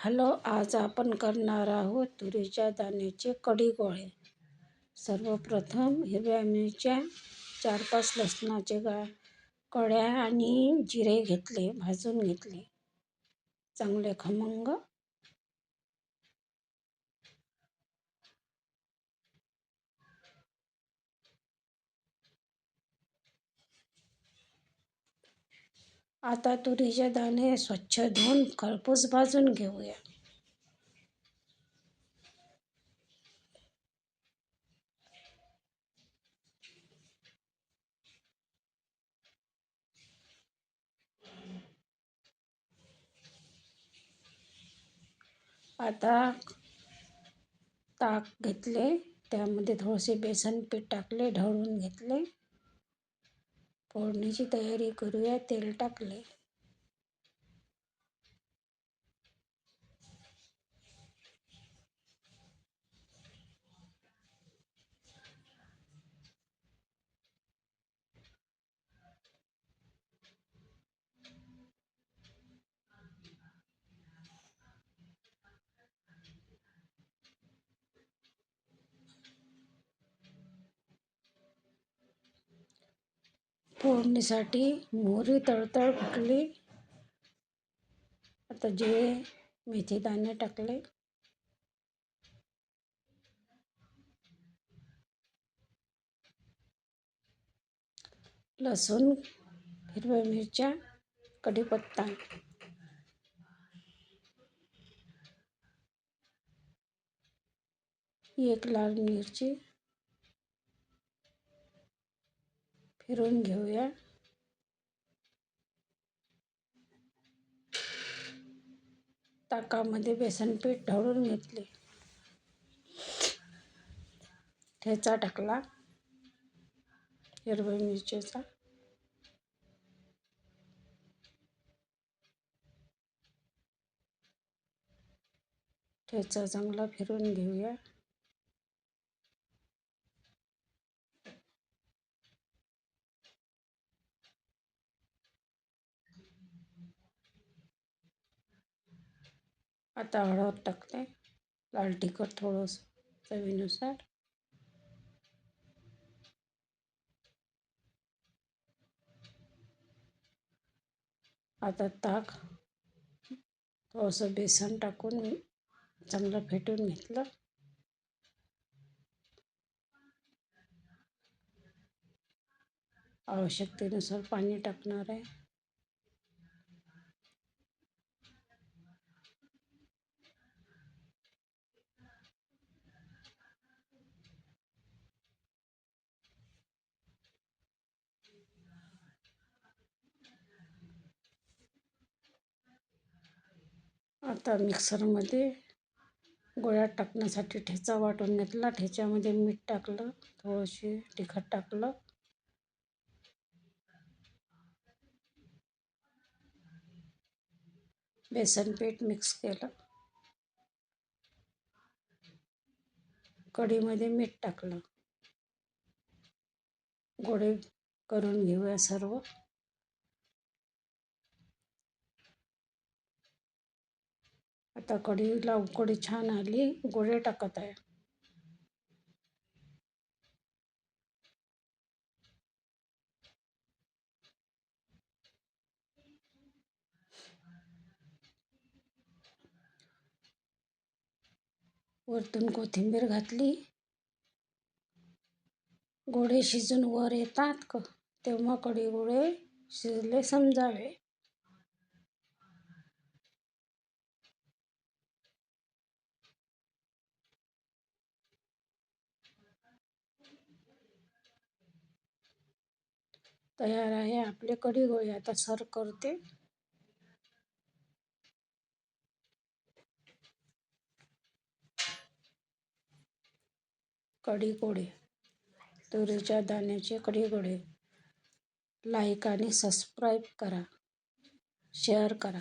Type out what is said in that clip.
Hello, आज आपण करणार आहोत तुरीच्या दाण्याचे कढी गोळे. सर्वप्रथम हिरव्या मिरच्या, 4-5 लसणाचे कळ्या आणि जिरे घेतले, भाजून घेतले चांगले खमंग. आता तुरीचे दाणे स्वच्छ धुवून खरपूस भाजून घेऊया. आता ताक घेतले, त्यामध्ये थोडेसे बेसन पीठ टाकले, ढवळून घेतले. फोडणीची तयारी करूया. तेल टाकले. फोडणीसाठी मोहरी तळतळ फुटली. आता जिरे, मेथी दाणे टाकले. लसूण, हिरव्या मिरच्या, कढीपत्ता, एक लाल मिरची फिरून घेऊया. ताकामध्ये बेसन पीठ ढवळून घेतले. ठेचा टाकला हिरव्या मिरचीचा. ठेचा चांगला फिरून घेऊया. आता हळद टाकते, लाल तिखट थोडंसं चवीनुसार. आता ताक, थोडंसं बेसन टाकून चांगलं फेटून घेतलं. आवश्यकतेनुसार पाणी टाकणार आहे. आता मिक्सरमध्ये गोळ्यात टाकण्यासाठी ठेचा वाटून घेतला. ठेच्यामध्ये मीठ टाकलं, थोडीशी तिखट टाकलं. बेसन पीठ मिक्स केलं. कढीमध्ये मीठ टाकलं. गोळे करून घेऊया सर्व. आता कढीला उकळी छान आली, गोळे टाकत आहे. वरतून कोथिंबीर घातली. गोळे शिजून वर येतात तेव्हा कढी गोळे शिजले समजावे. तयार आहे आपले कढी गोळे. आता सर्व करते. कढी गोळे, तुरीच्या दाण्याचे कढी गोळे. लाईक आणि सबस्क्राईब करा, शेअर करा.